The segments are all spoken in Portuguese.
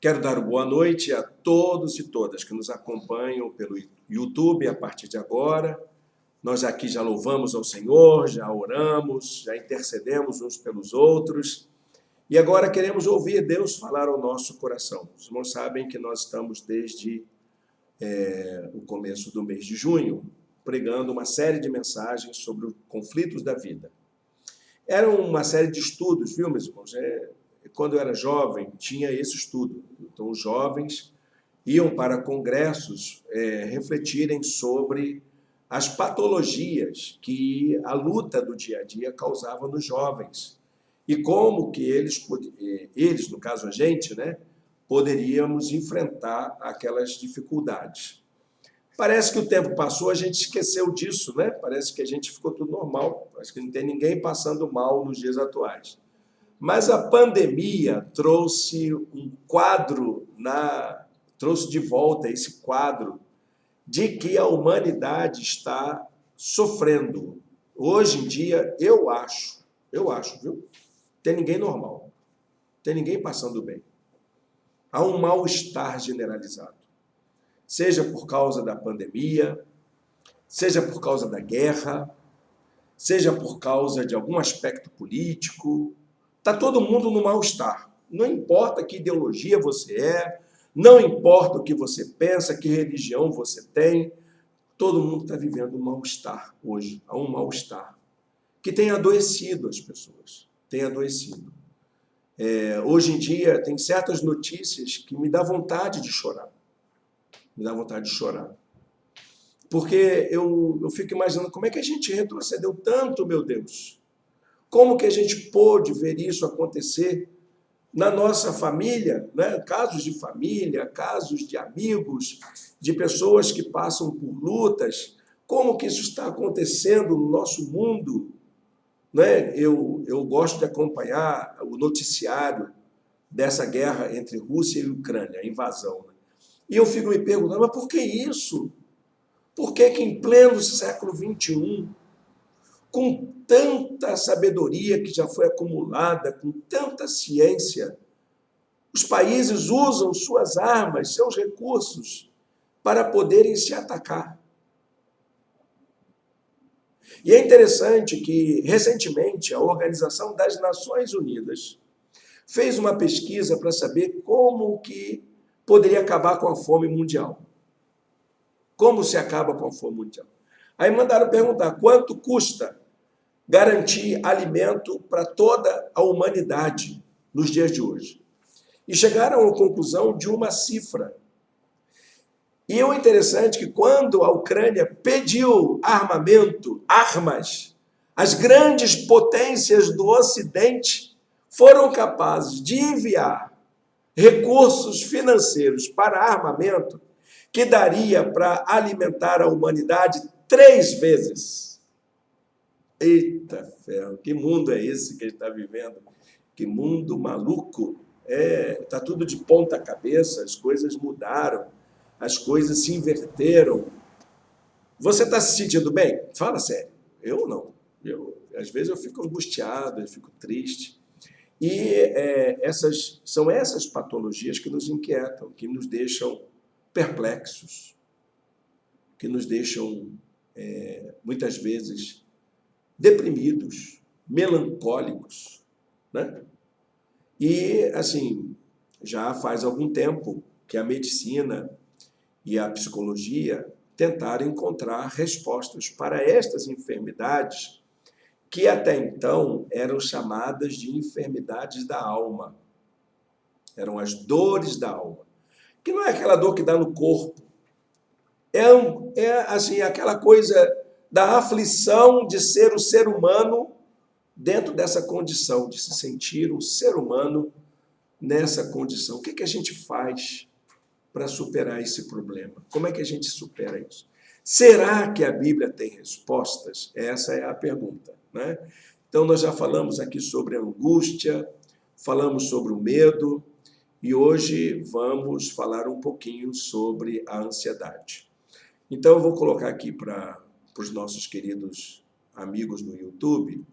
Quero dar boa noite a todos e todas que nos acompanham pelo YouTube a partir de agora. Nós aqui já louvamos ao Senhor, já oramos, já intercedemos uns pelos outros. E agora queremos ouvir Deus falar ao nosso coração. Os irmãos sabem que nós estamos desde o começo do mês de junho, pregando uma série de mensagens sobre os conflitos da vida. Era uma série de estudos, viu, meus irmãos? Quando eu era jovem, tinha esse estudo. Então, os jovens iam para congressos refletirem sobre as patologias que a luta do dia a dia causava nos jovens. E como que eles, no caso a gente, né, poderíamos enfrentar aquelas dificuldades. Parece que o tempo passou, a gente esqueceu disso, né? Parece que a gente ficou tudo normal. Parece que não tem ninguém passando mal nos dias atuais. Mas a pandemia trouxe um quadro, trouxe de volta esse quadro de que a humanidade está sofrendo. Hoje em dia, eu acho, viu? Tem ninguém normal, tem ninguém passando bem. Há um mal-estar generalizado. Seja por causa da pandemia, seja por causa da guerra, seja por causa de algum aspecto político. Está todo mundo no mal-estar. Não importa que ideologia você é, não importa o que você pensa, que religião você tem, todo mundo está vivendo um mal-estar hoje. Há um mal-estar que tem adoecido as pessoas, tem adoecido. Hoje em dia, tem certas notícias que me dá vontade de chorar. Me dá vontade de chorar. Porque eu fico imaginando como é que a gente retrocedeu tanto, meu Deus. Como que a gente pôde ver isso acontecer na nossa família, né? Casos de família, casos de amigos, de pessoas que passam por lutas. Como que isso está acontecendo no nosso mundo? Né? Eu gosto de acompanhar o noticiário dessa guerra entre Rússia e Ucrânia, a invasão. E eu fico me perguntando, mas por que isso? Por que em pleno século XXI, com tanta sabedoria que já foi acumulada, com tanta ciência, os países usam suas armas, seus recursos, para poderem se atacar? E é interessante que, recentemente, a Organização das Nações Unidas fez uma pesquisa para saber como que poderia acabar com a fome mundial. Como se acaba com a fome mundial? Aí mandaram perguntar quanto custa garantir alimento para toda a humanidade nos dias de hoje. E chegaram à conclusão de uma cifra. E o interessante é que quando a Ucrânia pediu armamento, armas, as grandes potências do Ocidente foram capazes de enviar recursos financeiros para armamento que daria para alimentar a humanidade 3 vezes. Eita ferro, que mundo é esse que a gente está vivendo? Que mundo maluco. Está tudo de ponta cabeça, as coisas mudaram, as coisas se inverteram. Você está se sentindo bem? Fala sério. Eu não. Às vezes eu fico angustiado, eu fico triste. E são essas patologias que nos inquietam, que nos deixam perplexos, que nos deixam, muitas vezes, deprimidos, melancólicos, né? E, assim, já faz algum tempo que a medicina e a psicologia tentaram encontrar respostas para estas enfermidades que até então eram chamadas de enfermidades da alma. Eram as dores da alma. Que não é aquela dor que dá no corpo. Assim, aquela coisa da aflição de ser o ser humano dentro dessa condição, de se sentir um ser humano nessa condição. O que a gente faz para superar esse problema? Como é que a gente supera isso? Será que a Bíblia tem respostas? Essa é a pergunta, né? Então, nós já falamos aqui sobre a angústia, falamos sobre o medo, e hoje vamos falar um pouquinho sobre a ansiedade. Então, eu vou colocar aqui para os nossos queridos amigos no YouTube,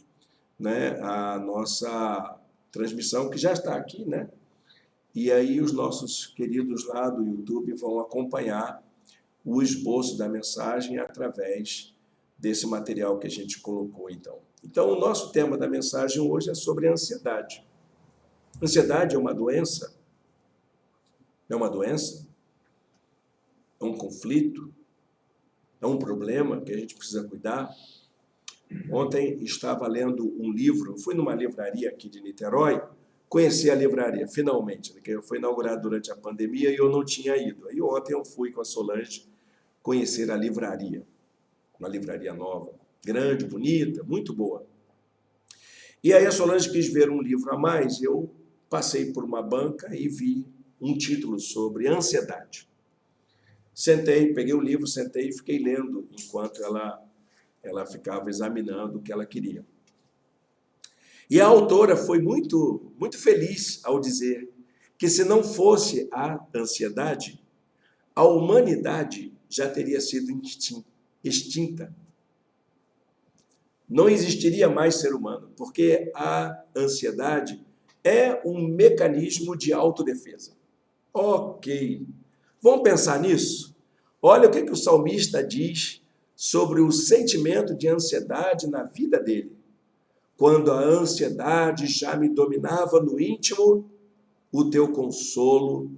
né, a nossa transmissão, que já está aqui, né? E aí os nossos queridos lá do YouTube vão acompanhar o esboço da mensagem através desse material que a gente colocou, então. Então, o nosso tema da mensagem hoje é sobre a ansiedade. Ansiedade é uma doença? É uma doença? É um conflito? É um problema que a gente precisa cuidar? Ontem estava lendo um livro, fui numa livraria aqui de Niterói, conheci a livraria, finalmente, né, que foi inaugurada durante a pandemia e eu não tinha ido. Aí ontem eu fui com a Solange conhecer a livraria, uma livraria nova, grande, bonita, muito boa. E aí a Solange quis ver um livro a mais, e eu passei por uma banca e vi um título sobre ansiedade. Sentei, peguei o livro, sentei e fiquei lendo enquanto ela ficava examinando o que ela queria. E a autora foi muito feliz ao dizer que se não fosse a ansiedade, a humanidade já teria sido extinta. Não existiria mais ser humano, porque a ansiedade é um mecanismo de autodefesa. Ok, vamos pensar nisso? Olha o que o salmista diz sobre o sentimento de ansiedade na vida dele. Quando a ansiedade já me dominava no íntimo, o teu consolo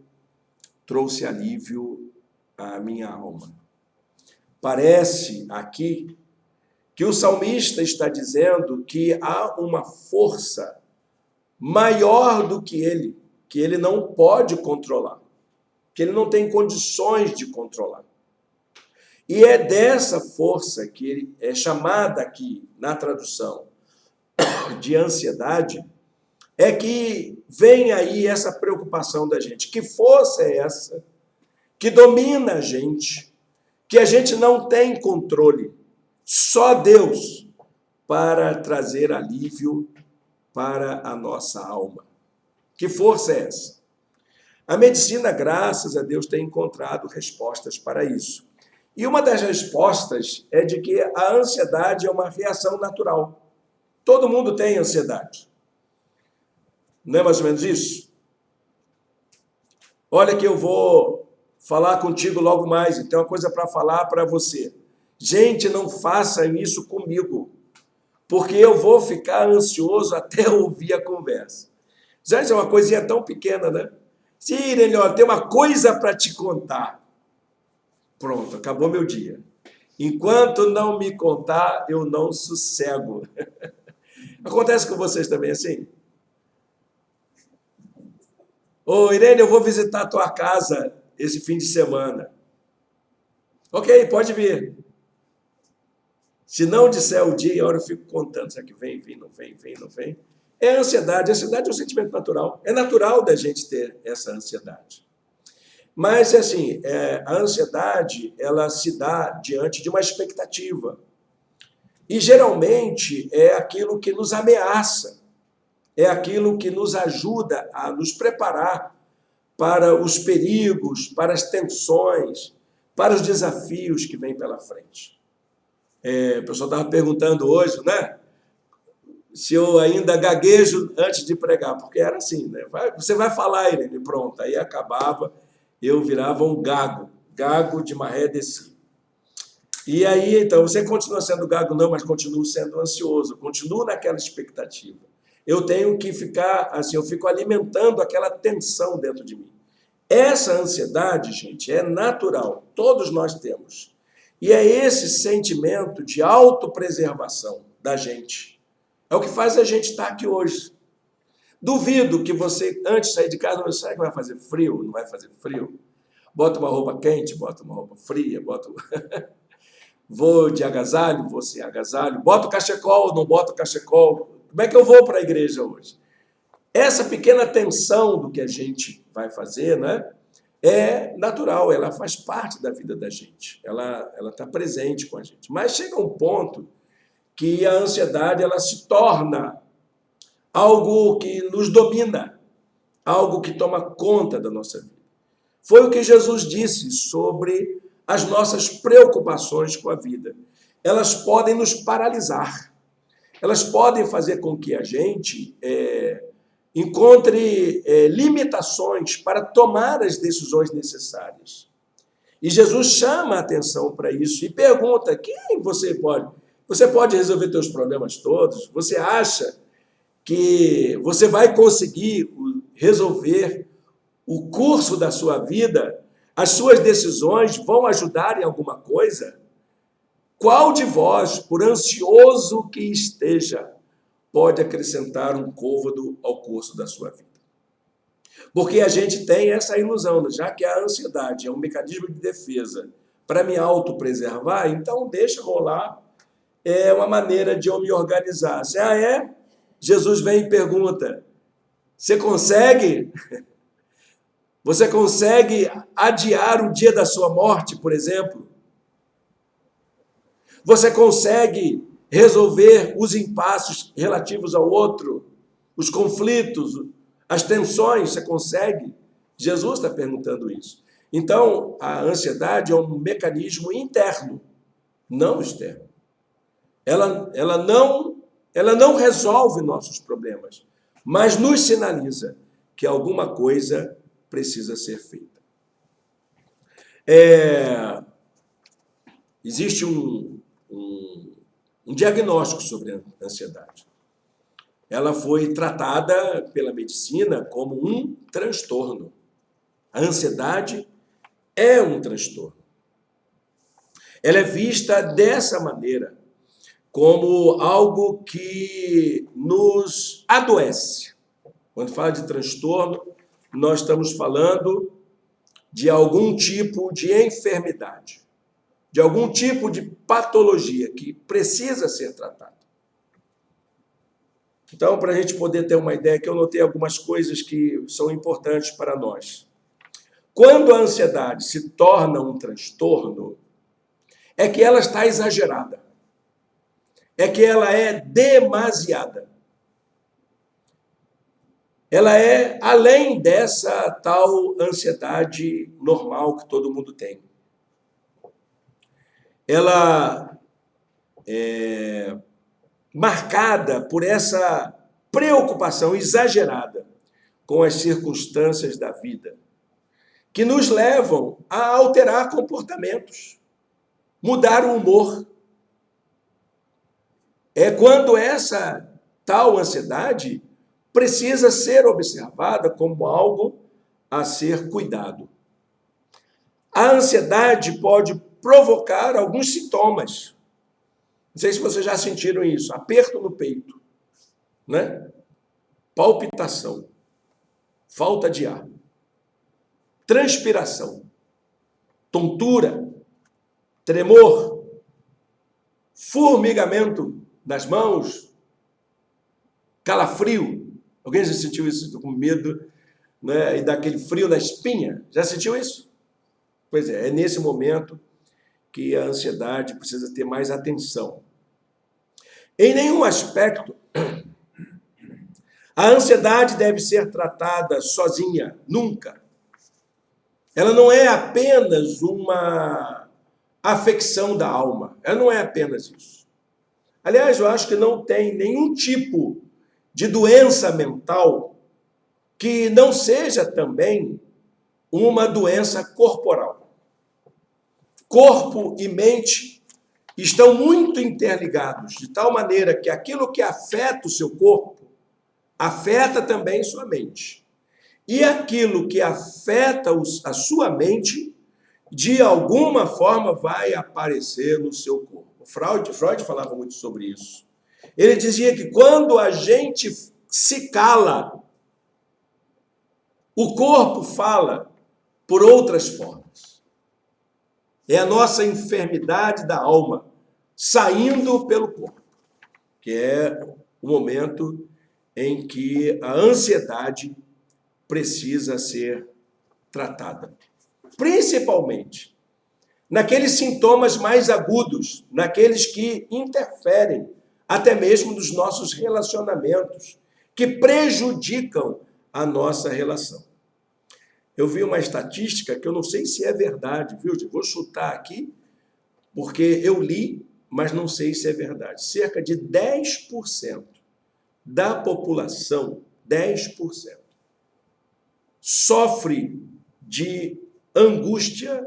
trouxe alívio à minha alma. Parece aqui que o salmista está dizendo que há uma força maior do que ele não pode controlar, que ele não tem condições de controlar. E é dessa força que ele é chamada aqui, na tradução, de ansiedade, é que vem aí essa preocupação da gente. Que força é essa que domina a gente, que a gente não tem controle? Só Deus para trazer alívio para a nossa alma. Que força é essa? A medicina, graças a Deus, tem encontrado respostas para isso. E uma das respostas é de que a ansiedade é uma reação natural. Todo mundo tem ansiedade. Não é mais ou menos isso? Olha que eu vou falar contigo logo mais, e tem uma coisa para falar para você. Gente, não façam isso comigo, porque eu vou ficar ansioso até ouvir a conversa. Gente, é uma coisinha tão pequena, né? Irene, ó, tem uma coisa para te contar. Pronto, acabou meu dia. Enquanto não me contar, eu não sossego. Acontece com vocês também assim? Ô, Irene, eu vou visitar a tua casa esse fim de semana. Ok, pode vir. Se não disser o dia e a hora, eu fico contando. Será que vem, não vem? É a ansiedade. A ansiedade é um sentimento natural. É natural da gente ter essa ansiedade. Mas, assim, a ansiedade, ela se dá diante de uma expectativa. E, geralmente, é aquilo que nos ameaça. É aquilo que nos ajuda a nos preparar para os perigos, para as tensões, para os desafios que vêm pela frente. O pessoal estava perguntando hoje, né? Se eu ainda gaguejo antes de pregar, porque era assim, né? Você vai falar, Irene, pronto. Aí acabava, eu virava um gago de maré desci. E aí, então, você continua sendo gago? Não, mas continuo sendo ansioso, continuo naquela expectativa. Eu tenho que ficar, assim, eu fico alimentando aquela tensão dentro de mim. Essa ansiedade, gente, é natural, todos nós temos. E é esse sentimento de autopreservação da gente. É o que faz a gente estar aqui hoje. Duvido que você, antes de sair de casa, será que vai fazer frio? Não vai fazer frio? Bota uma roupa quente, bota uma roupa fria, vou de agasalho, vou sem agasalho, bota o cachecol, não bota o cachecol. Como é que eu vou para a igreja hoje? Essa pequena tensão do que a gente vai fazer, né, é natural, ela faz parte da vida da gente, ela está presente com a gente. Mas chega um ponto que a ansiedade ela se torna algo que nos domina, algo que toma conta da nossa vida. Foi o que Jesus disse sobre as nossas preocupações com a vida. Elas podem nos paralisar, elas podem fazer com que a gente encontre limitações para tomar as decisões necessárias. E Jesus chama a atenção para isso e pergunta: quem você pode? Você pode resolver seus problemas todos? Você acha que você vai conseguir resolver o curso da sua vida? As suas decisões vão ajudar em alguma coisa? Qual de vós, por ansioso que esteja, pode acrescentar um côvado ao curso da sua vida? Porque a gente tem essa ilusão, já que a ansiedade é um mecanismo de defesa para me autopreservar, então deixa rolar, é uma maneira de eu me organizar. Jesus vem e pergunta: você consegue? Você consegue adiar o dia da sua morte, por exemplo? Você consegue resolver os impasses relativos ao outro, os conflitos, as tensões? Você consegue? Jesus está perguntando isso. Então, a ansiedade é um mecanismo interno, não externo. Ela não resolve nossos problemas, mas nos sinaliza que alguma coisa precisa ser feita. Existe um diagnóstico sobre a ansiedade. Ela foi tratada pela medicina como um transtorno. A ansiedade é um transtorno. Ela é vista dessa maneira, como algo que nos adoece. Quando fala de transtorno, nós estamos falando de algum tipo de enfermidade, de algum tipo de patologia que precisa ser tratada. Então, para a gente poder ter uma ideia, que eu notei algumas coisas que são importantes para nós. Quando a ansiedade se torna um transtorno, é que ela está exagerada, é que ela é demasiada. Ela é além dessa tal ansiedade normal que todo mundo tem. Ela é marcada por essa preocupação exagerada com as circunstâncias da vida, que nos levam a alterar comportamentos, mudar o humor. É quando essa tal ansiedade precisa ser observada como algo a ser cuidado. A ansiedade pode provocar alguns sintomas. Não sei se vocês já sentiram isso. Aperto no peito, né? Palpitação, falta de ar, transpiração, tontura, tremor, formigamento das mãos, calafrio. Alguém já sentiu isso com medo, né? E daquele frio na espinha? Já sentiu isso? Pois é nesse momento que a ansiedade precisa ter mais atenção. Em nenhum aspecto, a ansiedade deve ser tratada sozinha, nunca. Ela não é apenas uma afecção da alma, ela não é apenas isso. Aliás, eu acho que não tem nenhum tipo de doença mental que não seja também uma doença corporal. Corpo e mente estão muito interligados, de tal maneira que aquilo que afeta o seu corpo afeta também sua mente. E aquilo que afeta a sua mente, de alguma forma, vai aparecer no seu corpo. Freud falava muito sobre isso. Ele dizia que quando a gente se cala, o corpo fala por outras formas. É a nossa enfermidade da alma saindo pelo corpo, que é o momento em que a ansiedade precisa ser tratada. Principalmente naqueles sintomas mais agudos, naqueles que interferem até mesmo nos nossos relacionamentos, que prejudicam a nossa relação. Eu vi uma estatística que eu não sei se é verdade, viu? Vou chutar aqui, porque eu li, mas não sei se é verdade. Cerca de 10% da população 10% sofre de angústia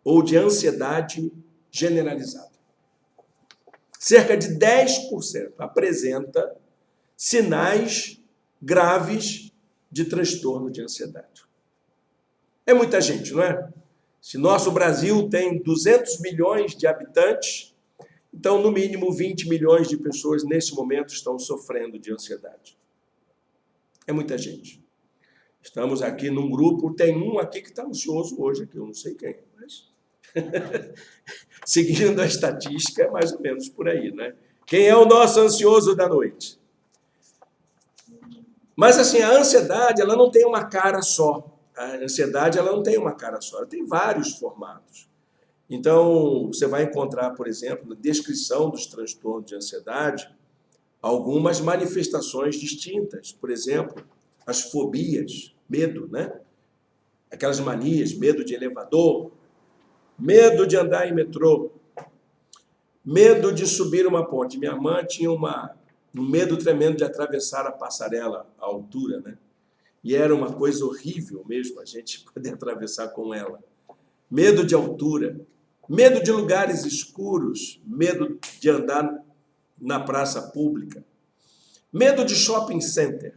ou de ansiedade generalizada. Cerca de 10% apresenta sinais graves de transtorno de ansiedade. É muita gente, não é? Se nosso Brasil tem 200 milhões de habitantes, então, no mínimo, 20 milhões de pessoas, nesse momento, estão sofrendo de ansiedade. É muita gente. Estamos aqui num grupo, tem um aqui que está ansioso hoje, aqui, eu não sei quem, mas... Seguindo a estatística, é mais ou menos por aí, né? Quem é o nosso ansioso da noite? Mas, assim, a ansiedade, ela não tem uma cara só. A ansiedade, ela não tem uma cara só, ela tem vários formatos. Então, você vai encontrar, por exemplo, na descrição dos transtornos de ansiedade, algumas manifestações distintas. Por exemplo, as fobias, medo, né? Aquelas manias, medo de elevador, medo de andar em metrô, medo de subir uma ponte. Minha irmã tinha um medo tremendo de atravessar a passarela à altura, né? E era uma coisa horrível mesmo a gente poder atravessar com ela. Medo de altura, medo de lugares escuros, medo de andar na praça pública, medo de shopping center.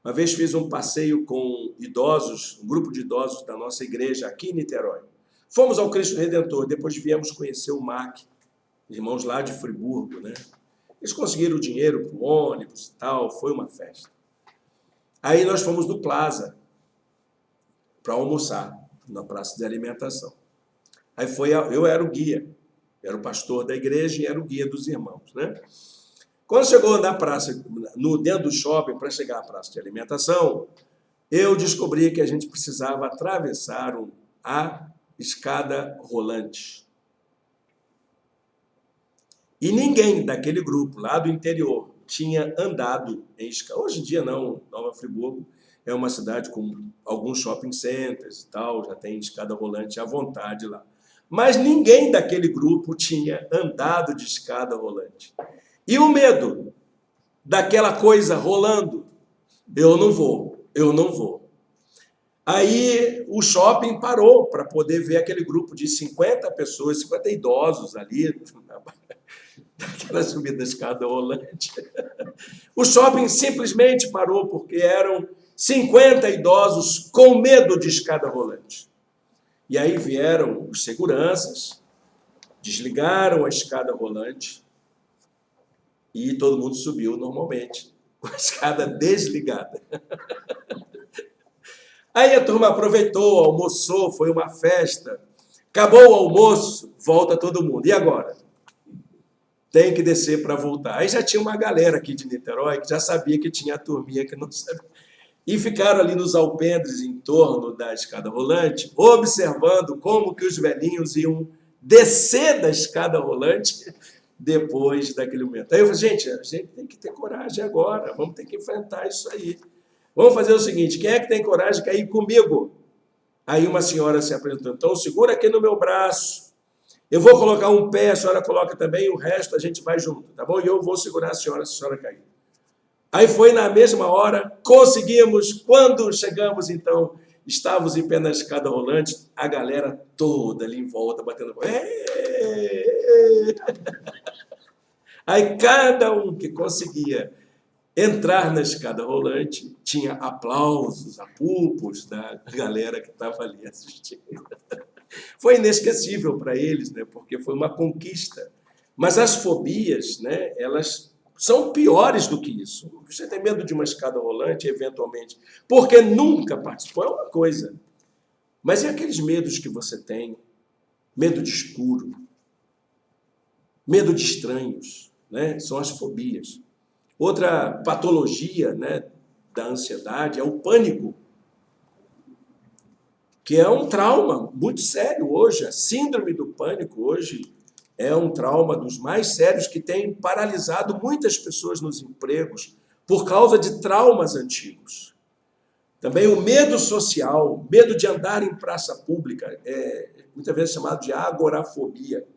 Uma vez fiz um passeio com idosos, um grupo de idosos da nossa igreja aqui em Niterói. Fomos ao Cristo Redentor, depois viemos conhecer o MAC, irmãos lá de Friburgo, né? Eles conseguiram o dinheiro para o ônibus e tal, foi uma festa. Aí nós fomos no Plaza para almoçar, na praça de alimentação. Aí eu era o guia, era o pastor da igreja e era o guia dos irmãos, né? Quando chegou na praça, dentro do shopping, para chegar à praça de alimentação, eu descobri que a gente precisava atravessar a escada rolante. E ninguém daquele grupo, lá do interior, tinha andado em escada. Hoje em dia não, Nova Friburgo é uma cidade com alguns shopping centers e tal, já tem escada rolante à vontade lá. Mas ninguém daquele grupo tinha andado de escada rolante. E o medo daquela coisa rolando, eu não vou. Aí o shopping parou para poder ver aquele grupo de 50 pessoas, 50 idosos ali, daquela subida da escada rolante. O shopping simplesmente parou porque eram 50 idosos com medo de escada rolante. E aí vieram os seguranças, desligaram a escada rolante, e todo mundo subiu normalmente, com a escada desligada. Aí a turma aproveitou, almoçou, foi uma festa. Acabou o almoço, volta todo mundo. E agora? Tem que descer para voltar. Aí já tinha uma galera aqui de Niterói que já sabia que tinha a turminha que não sabia. E ficaram ali nos alpendres em torno da escada rolante, observando como que os velhinhos iam descer da escada rolante depois daquele momento. Aí eu falei, gente, a gente tem que ter coragem agora, vamos ter que enfrentar isso aí. Vamos fazer o seguinte, quem é que tem coragem de cair comigo? Aí uma senhora se apresentou, então segura aqui no meu braço, eu vou colocar um pé, a senhora coloca também, o resto a gente vai junto, tá bom? E eu vou segurar a senhora, se a senhora cair. Aí foi na mesma hora, conseguimos, quando chegamos então, estávamos em pé na escada rolante, a galera toda ali em volta, batendo... Aí cada um que conseguia entrar na escada rolante tinha aplausos, apupos da galera que estava ali assistindo. Foi inesquecível para eles, né? Porque foi uma conquista. Mas as fobias, né, elas são piores do que isso. Você tem medo de uma escada rolante, eventualmente, porque nunca participou, é uma coisa. Mas e aqueles medos que você tem? Medo de escuro, medo de estranhos, né? São as fobias. Outra patologia, né, da ansiedade é o pânico, que é um trauma muito sério hoje. A síndrome do pânico hoje é um trauma dos mais sérios que tem paralisado muitas pessoas nos empregos por causa de traumas antigos. Também o medo social, medo de andar em praça pública, muitas vezes chamado de agorafobia.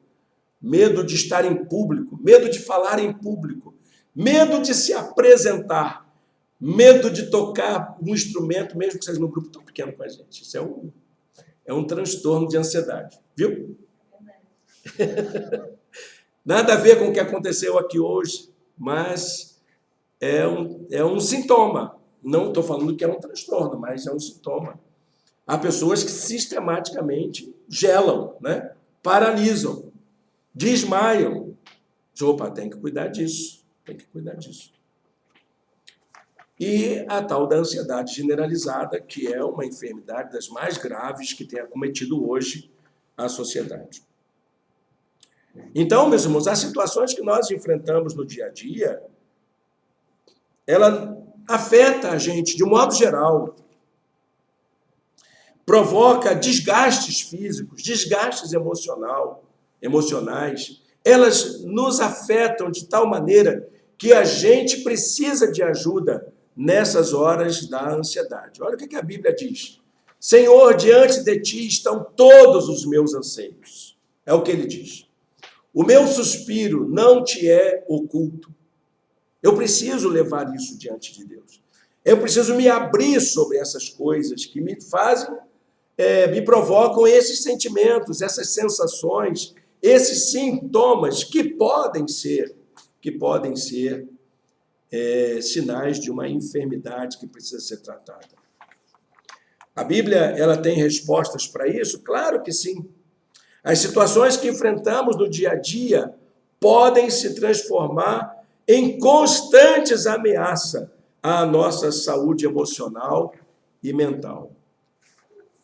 Medo de estar em público, medo de falar em público, medo de se apresentar, medo de tocar um instrumento, mesmo que seja num grupo tão pequeno com a gente. Isso é um transtorno de ansiedade, viu? Nada a ver com o que aconteceu aqui hoje, mas é um sintoma. Não estou falando que é um transtorno, mas é um sintoma. Há pessoas que sistematicamente gelam, né? Paralisam, desmaiam. Opa, tem que cuidar disso, tem que cuidar disso. E a tal da ansiedade generalizada, que é uma enfermidade das mais graves que tem acometido hoje a sociedade. Então, meus irmãos, as situações que nós enfrentamos no dia a dia, ela afeta a gente de um modo geral, provoca desgastes físicos, desgastes emocionais, elas nos afetam de tal maneira que a gente precisa de ajuda nessas horas da ansiedade. Olha o que a Bíblia diz. Senhor, diante de ti estão todos os meus anseios. É o que ele diz. O meu suspiro não te é oculto. Eu preciso levar isso diante de Deus. Eu preciso me abrir sobre essas coisas que me fazem, me provocam esses sentimentos, essas sensações, esses sintomas que podem ser sinais de uma enfermidade que precisa ser tratada. A Bíblia, ela tem respostas para isso? Claro que sim. As situações que enfrentamos no dia a dia podem se transformar em constantes ameaças à nossa saúde emocional e mental.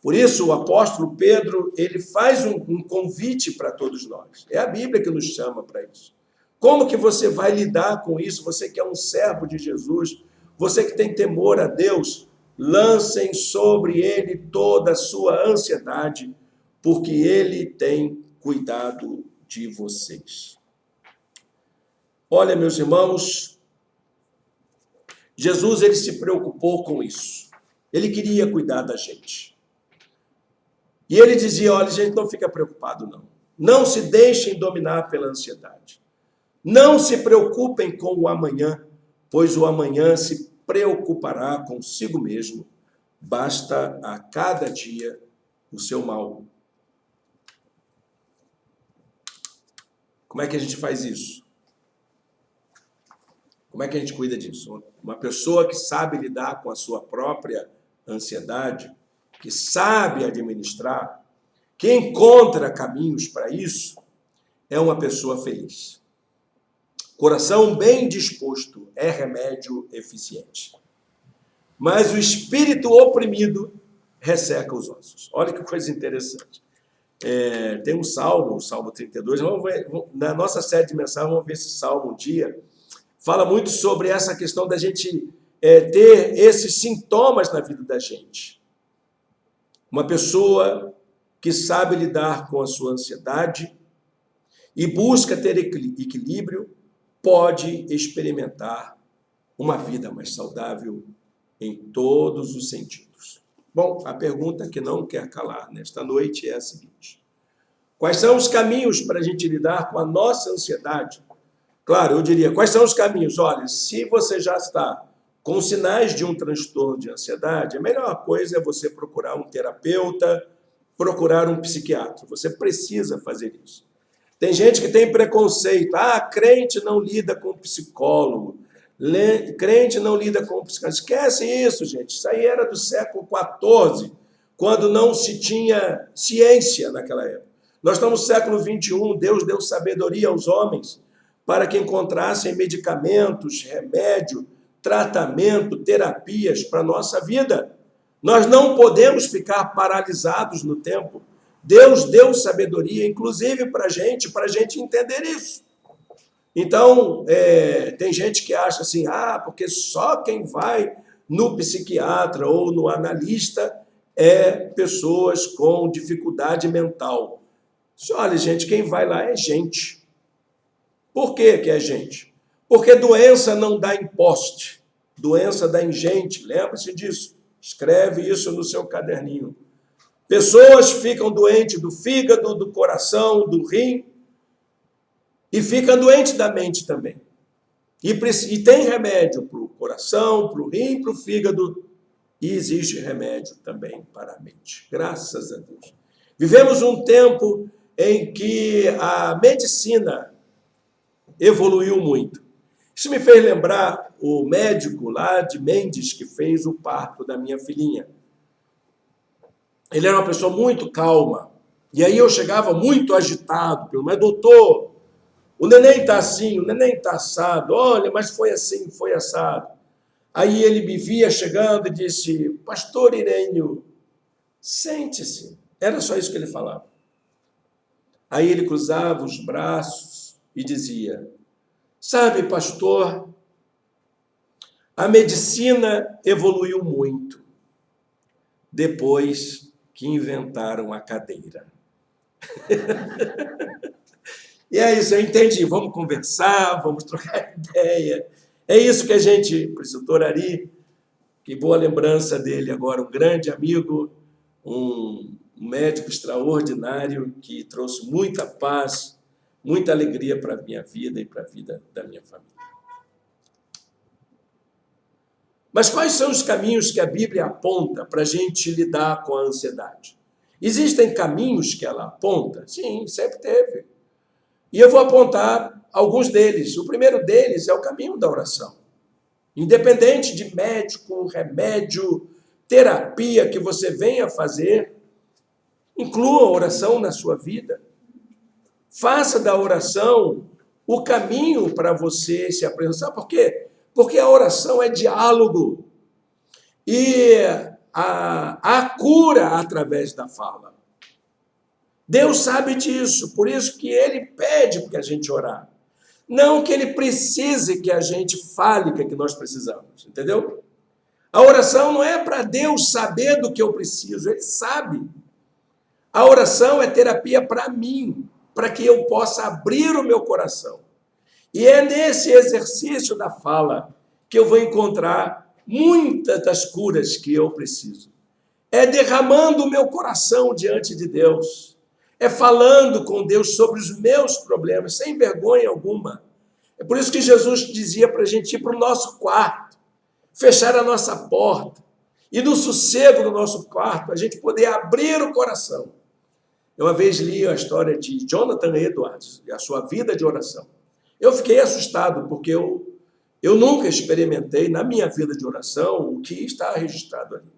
Por isso, o apóstolo Pedro, ele faz um convite para todos nós. É a Bíblia que nos chama para isso. Como que você vai lidar com isso? Você que é um servo de Jesus, você que tem temor a Deus, lancem sobre ele toda a sua ansiedade, porque ele tem cuidado de vocês. Olha, meus irmãos, Jesus, ele se preocupou com isso. Ele queria cuidar da gente. E ele dizia, olha, gente, não fica preocupado, não. Não se deixem dominar pela ansiedade. Não se preocupem com o amanhã, pois o amanhã se preocupará consigo mesmo. Basta a cada dia o seu mal. Como é que a gente faz isso? Como é que a gente cuida disso? Uma pessoa que sabe lidar com a sua própria ansiedade, que sabe administrar, que encontra caminhos para isso, é uma pessoa feliz. Coração bem disposto é remédio eficiente. Mas o espírito oprimido resseca os ossos. Olha que coisa interessante. Tem um salmo, o Salmo 32, na nossa série de mensagens, vamos ver esse salmo um dia, fala muito sobre essa questão da gente ter esses sintomas na vida da gente. Uma pessoa que sabe lidar com a sua ansiedade e busca ter equilíbrio, pode experimentar uma vida mais saudável em todos os sentidos. Bom, a pergunta que não quer calar nesta noite é a seguinte: quais são os caminhos para a gente lidar com a nossa ansiedade? Claro, eu diria, quais são os caminhos? Olha, se você já está com sinais de um transtorno de ansiedade, a melhor coisa é você procurar um terapeuta, procurar um psiquiatra. Você precisa fazer isso. Tem gente que tem preconceito. Crente não lida com psicólogo. Crente não lida com psicólogo. Esquece isso, gente. Isso aí era do século XIV, quando não se tinha ciência naquela época. Nós estamos no século XXI, Deus deu sabedoria aos homens para que encontrassem medicamentos, remédio, tratamento, terapias para a nossa vida. Nós não podemos ficar paralisados no tempo. Deus deu sabedoria, inclusive para a gente entender isso. Então, tem gente que acha assim, porque só quem vai no psiquiatra ou no analista é pessoas com dificuldade mental. Olha, gente, quem vai lá é gente. Por que é gente? Porque doença não dá em poste, doença dá em gente, lembre-se disso. Escreve isso no seu caderninho. Pessoas ficam doentes do fígado, do coração, do rim, e ficam doentes da mente também. E tem remédio para o coração, para o rim, para o fígado, e existe remédio também para a mente. Graças a Deus. Vivemos um tempo em que a medicina evoluiu muito. Isso me fez lembrar o médico lá de Mendes que fez o parto da minha filhinha. Ele era uma pessoa muito calma. E aí eu chegava muito agitado, mas doutor, o neném está assim, o neném está assado, olha, mas foi assim, foi assado. Aí ele me via chegando e disse, pastor Irênio, sente-se. Era só isso que ele falava. Aí ele cruzava os braços e dizia, sabe, pastor, a medicina evoluiu muito depois que inventaram a cadeira. E é isso, eu entendi. Vamos conversar, vamos trocar ideia. É isso que a gente, o doutor Ari, que boa lembrança dele agora, um grande amigo, um médico extraordinário que trouxe muita paz, muita alegria para a minha vida e para a vida da minha família. Mas quais são os caminhos que a Bíblia aponta para a gente lidar com a ansiedade? Existem caminhos que ela aponta? Sim, sempre teve. E eu vou apontar alguns deles. O primeiro deles é o caminho da oração. Independente de médico, remédio, terapia que você venha fazer, inclua a oração na sua vida. Faça da oração o caminho para você se apresentar. Por quê? Porque a oração é diálogo. E há cura através da fala. Deus sabe disso, por isso que ele pede para a gente orar. Não que ele precise que a gente fale o que nós precisamos, entendeu? A oração não é para Deus saber do que eu preciso, ele sabe. A oração é terapia para mim, para que eu possa abrir o meu coração. E é nesse exercício da fala que eu vou encontrar muitas das curas que eu preciso. É derramando o meu coração diante de Deus. É falando com Deus sobre os meus problemas, sem vergonha alguma. É por isso que Jesus dizia para a gente ir para o nosso quarto, fechar a nossa porta, e no sossego do nosso quarto, a gente poder abrir o coração. Eu uma vez li a história de Jonathan Edwards, e a sua vida de oração. Eu fiquei assustado, porque eu nunca experimentei na minha vida de oração o que está registrado ali.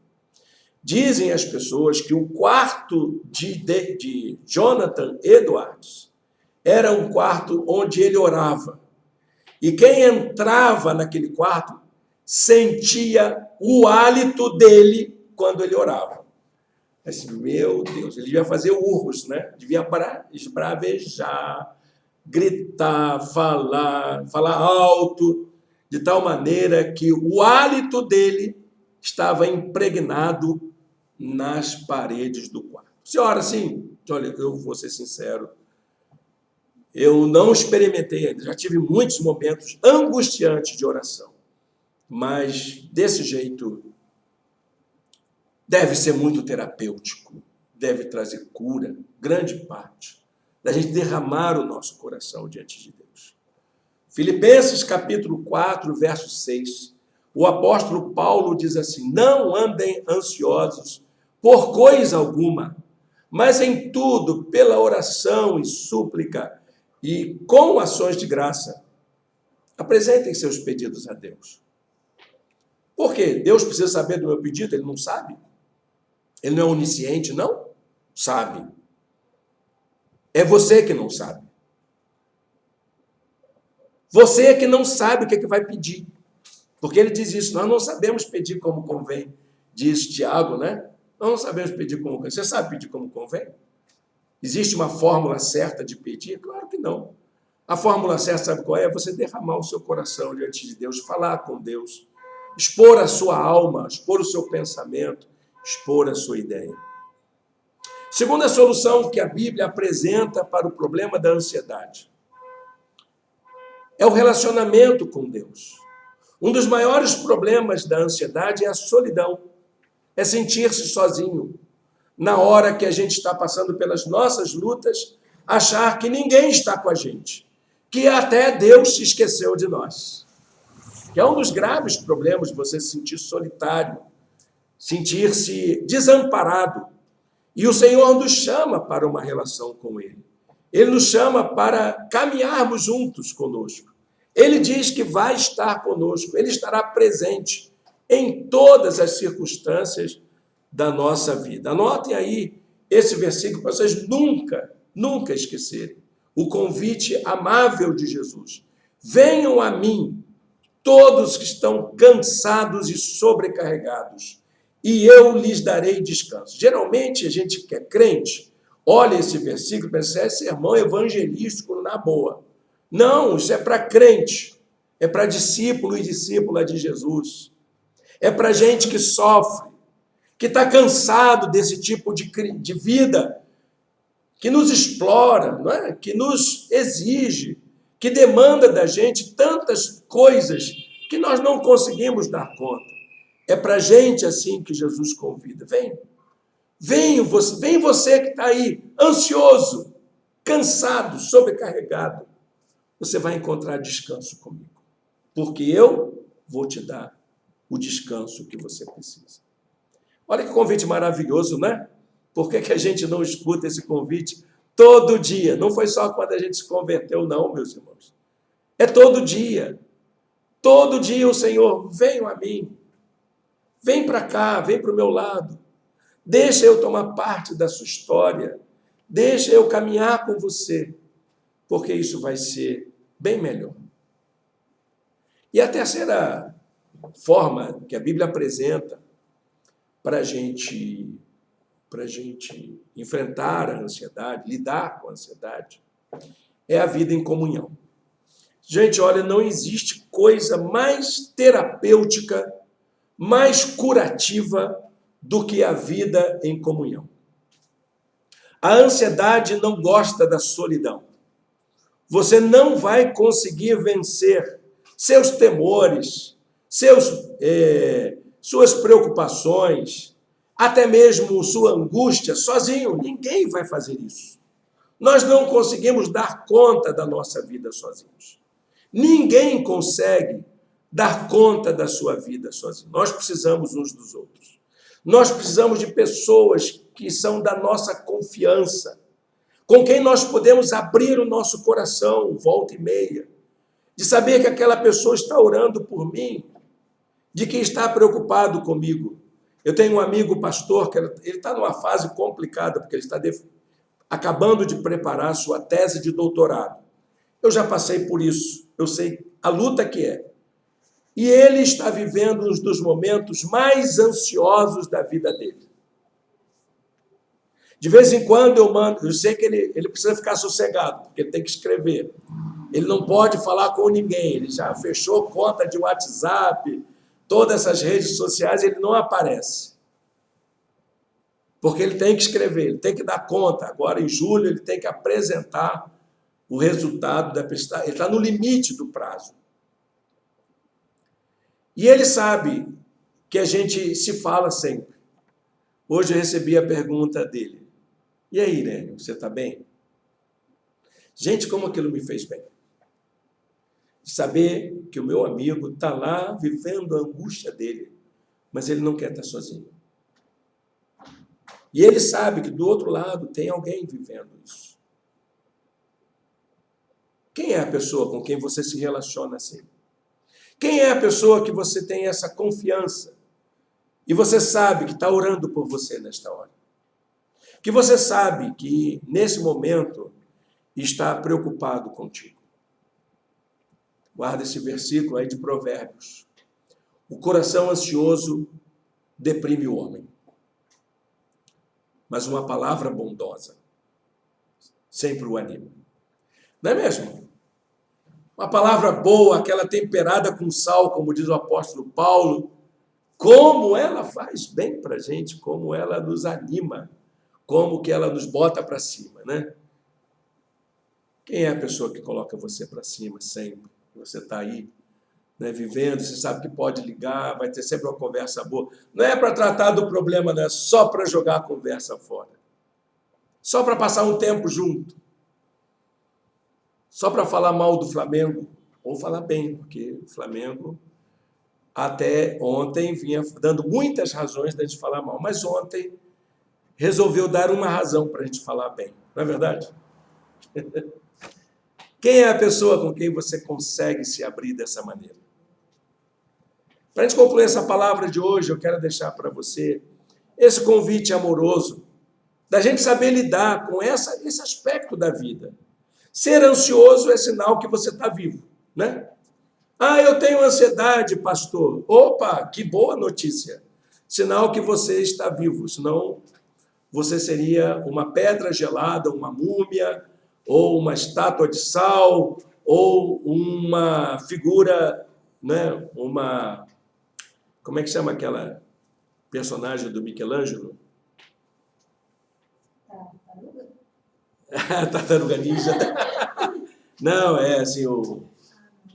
Dizem as pessoas que o quarto de Jonathan Edwards era um quarto onde ele orava. E quem entrava naquele quarto sentia o hálito dele quando ele orava. Assim, meu Deus, ele devia fazer urros, né? Devia esbravejar, gritar, falar alto, de tal maneira que o hálito dele estava impregnado nas paredes do quarto. Se ora assim, olha, eu vou ser sincero, eu não experimentei ainda, já tive muitos momentos angustiantes de oração, mas desse jeito deve ser muito terapêutico, deve trazer cura, grande parte, da gente derramar o nosso coração diante de Deus. Filipenses capítulo 4, verso 6, o apóstolo Paulo diz assim, não andem ansiosos por coisa alguma, mas em tudo, pela oração e súplica e com ações de graça, apresentem seus pedidos a Deus. Por quê? Deus precisa saber do meu pedido? Ele não sabe? Ele não é onisciente, não? Sabe. É você que não sabe. Você é que não sabe o que é que vai pedir. Porque ele diz isso, nós não sabemos pedir como convém, diz Tiago, né? Nós não sabemos pedir como convém. Você sabe pedir como convém? Existe uma fórmula certa de pedir? Claro que não. A fórmula certa, sabe qual é? É você derramar o seu coração diante de Deus, falar com Deus, expor a sua alma, expor o seu pensamento, expor a sua ideia. Segunda solução que a Bíblia apresenta para o problema da ansiedade é o relacionamento com Deus. Um dos maiores problemas da ansiedade é a solidão. É sentir-se sozinho. Na hora que a gente está passando pelas nossas lutas, achar que ninguém está com a gente. Que até Deus se esqueceu de nós. que é um dos graves problemas de você se sentir solitário, sentir-se desamparado. E o Senhor nos chama para uma relação com Ele. Ele nos chama para caminharmos juntos conosco. Ele diz que vai estar conosco, Ele estará presente em todas as circunstâncias da nossa vida. Anotem aí esse versículo para vocês nunca esquecerem. O convite amável de Jesus. Venham a mim, todos que estão cansados e sobrecarregados, e eu lhes darei descanso. Geralmente, a gente que é crente, olha esse versículo e pensa, é sermão evangelístico na boa. Não, isso é para crente, é para discípulo e discípula de Jesus. É para gente que sofre, que está cansado desse tipo de vida, que nos explora, não é? Que nos exige, que demanda da gente tantas coisas que nós não conseguimos dar conta. É para gente assim que Jesus convida. Vem você que está aí, ansioso, cansado, sobrecarregado. Você vai encontrar descanso comigo, porque eu vou te dar o descanso que você precisa. Olha que convite maravilhoso, né? Por que a gente não escuta esse convite todo dia? Não foi só quando a gente se converteu, não, meus irmãos. É todo dia. Todo dia o Senhor, venham a mim. Vem para cá, vem para o meu lado. Deixa eu tomar parte da sua história. Deixa eu caminhar com você. Porque isso vai ser bem melhor. E a terceira forma que a Bíblia apresenta para a gente enfrentar a ansiedade, lidar com a ansiedade, é a vida em comunhão. Gente, olha, não existe coisa mais terapêutica, mais curativa do que a vida em comunhão. A ansiedade não gosta da solidão. Você não vai conseguir vencer seus temores, suas preocupações, até mesmo sua angústia sozinho. Ninguém vai fazer isso. Nós não conseguimos dar conta da nossa vida sozinhos. Ninguém consegue dar conta da sua vida sozinho. Nós precisamos uns dos outros. Nós precisamos de pessoas que são da nossa confiança, com quem nós podemos abrir o nosso coração, volta e meia, de saber que aquela pessoa está orando por mim, de que está preocupado comigo. Eu tenho um amigo pastor que ele está numa fase complicada, porque ele está acabando de preparar sua tese de doutorado. Eu já passei por isso, eu sei a luta que é. E ele está vivendo um dos momentos mais ansiosos da vida dele. De vez em quando eu sei que ele precisa ficar sossegado, porque ele tem que escrever. Ele não pode falar com ninguém, ele já fechou conta de WhatsApp, todas essas redes sociais, ele não aparece. Porque ele tem que escrever, ele tem que dar conta. Agora, em julho, ele tem que apresentar o resultado da pesquisa. Ele está no limite do prazo. E ele sabe que a gente se fala sempre. Hoje eu recebi a pergunta dele. E aí, Irene, você está bem? Gente, como aquilo me fez bem. Saber que o meu amigo está lá vivendo a angústia dele, mas ele não quer estar sozinho. E ele sabe que do outro lado tem alguém vivendo isso. Quem é a pessoa com quem você se relaciona assim? Quem é a pessoa que você tem essa confiança e você sabe que está orando por você nesta hora? Que você sabe que nesse momento está preocupado contigo? Guarda esse versículo aí de Provérbios. O coração ansioso deprime o homem, mas uma palavra bondosa sempre o anima. Não é mesmo? Uma palavra boa, aquela temperada com sal, como diz o apóstolo Paulo, como ela faz bem para a gente, como ela nos anima, como que ela nos bota para cima, né? Quem é a pessoa que coloca você para cima sempre? Você está aí, né, vivendo, você sabe que pode ligar, vai ter sempre uma conversa boa. Não é para tratar do problema, não é só para jogar a conversa fora. Só para passar um tempo junto. Só para falar mal do Flamengo, ou falar bem, porque o Flamengo até ontem vinha dando muitas razões da gente falar mal, mas ontem resolveu dar uma razão para a gente falar bem, não é verdade? Quem é a pessoa com quem você consegue se abrir dessa maneira? Para a gente concluir essa palavra de hoje, eu quero deixar para você esse convite amoroso da gente saber lidar com esse aspecto da vida. Ser ansioso é sinal que você está vivo, né? Ah, eu tenho ansiedade, pastor. Opa, que boa notícia. Sinal que você está vivo, senão você seria uma pedra gelada, uma múmia, ou uma estátua de sal, ou uma figura, né? Como é que chama aquela personagem do Michelangelo? Tartaruga Ninja. Não, é assim,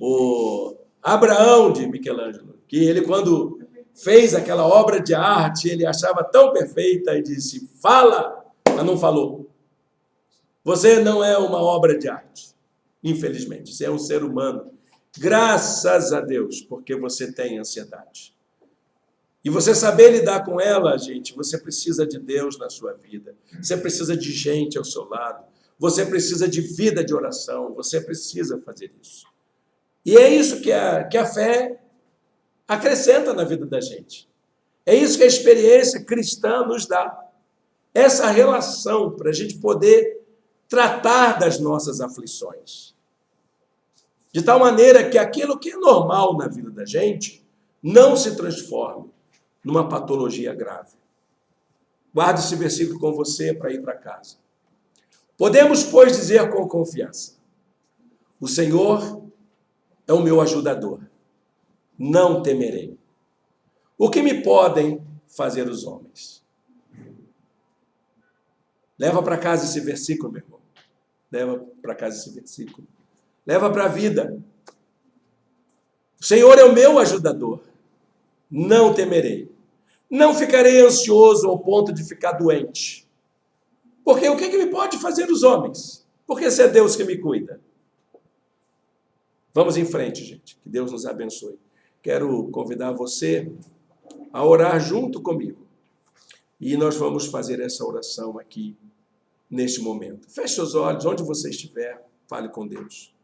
o Abraão de Michelangelo, que ele, quando fez aquela obra de arte, ele achava tão perfeita e disse, fala, mas não falou. Você não é uma obra de arte, infelizmente, você é um ser humano. Graças a Deus, porque você tem ansiedade. E você saber lidar com ela, gente, você precisa de Deus na sua vida. Você precisa de gente ao seu lado. Você precisa de vida de oração. Você precisa fazer isso. E é isso que a fé acrescenta na vida da gente. É isso que a experiência cristã nos dá. Essa relação para a gente poder tratar das nossas aflições. De tal maneira que aquilo que é normal na vida da gente não se transforme numa patologia grave. Guarde esse versículo com você para ir para casa. Podemos, pois, dizer com confiança, o Senhor é o meu ajudador, não temerei. O que me podem fazer os homens? Leva para casa esse versículo, meu irmão. Leva para casa esse versículo. Leva para a vida. O Senhor é o meu ajudador, não temerei. Não ficarei ansioso ao ponto de ficar doente. Porque o que me pode fazer os homens? Porque se é Deus que me cuida. Vamos em frente, gente. Que Deus nos abençoe. Quero convidar você a orar junto comigo. E nós vamos fazer essa oração aqui, neste momento. Feche seus olhos, onde você estiver, fale com Deus.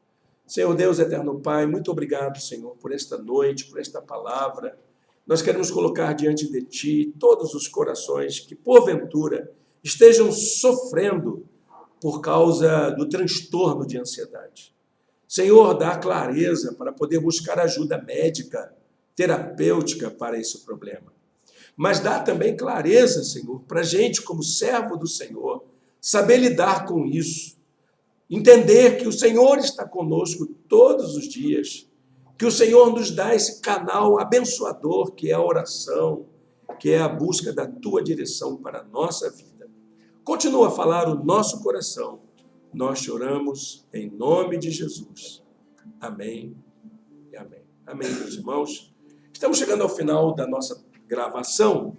Senhor Deus, eterno Pai, muito obrigado, Senhor, por esta noite, por esta palavra. Nós queremos colocar diante de Ti todos os corações que, porventura, estejam sofrendo por causa do transtorno de ansiedade. Senhor, dá clareza para poder buscar ajuda médica, terapêutica para esse problema. Mas dá também clareza, Senhor, para a gente, como servo do Senhor, saber lidar com isso. Entender que o Senhor está conosco todos os dias, que o Senhor nos dá esse canal abençoador, que é a oração, que é a busca da Tua direção para a nossa vida. Continua a falar o nosso coração. Nós choramos em nome de Jesus. Amém e amém. Amém, meus irmãos. Estamos chegando ao final da nossa gravação.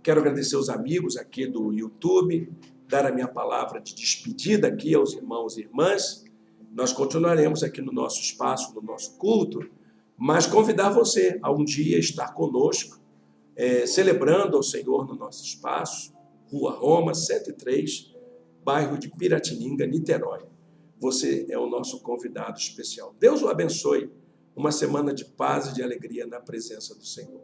Quero agradecer os amigos aqui do YouTube, dar a minha palavra de despedida aqui aos irmãos e irmãs. Nós continuaremos aqui no nosso espaço, no nosso culto, mas convidar você a um dia estar conosco, celebrando ao Senhor no nosso espaço, Rua Roma, 103, bairro de Piratininga, Niterói. Você é o nosso convidado especial. Deus o abençoe. Uma semana de paz e de alegria na presença do Senhor.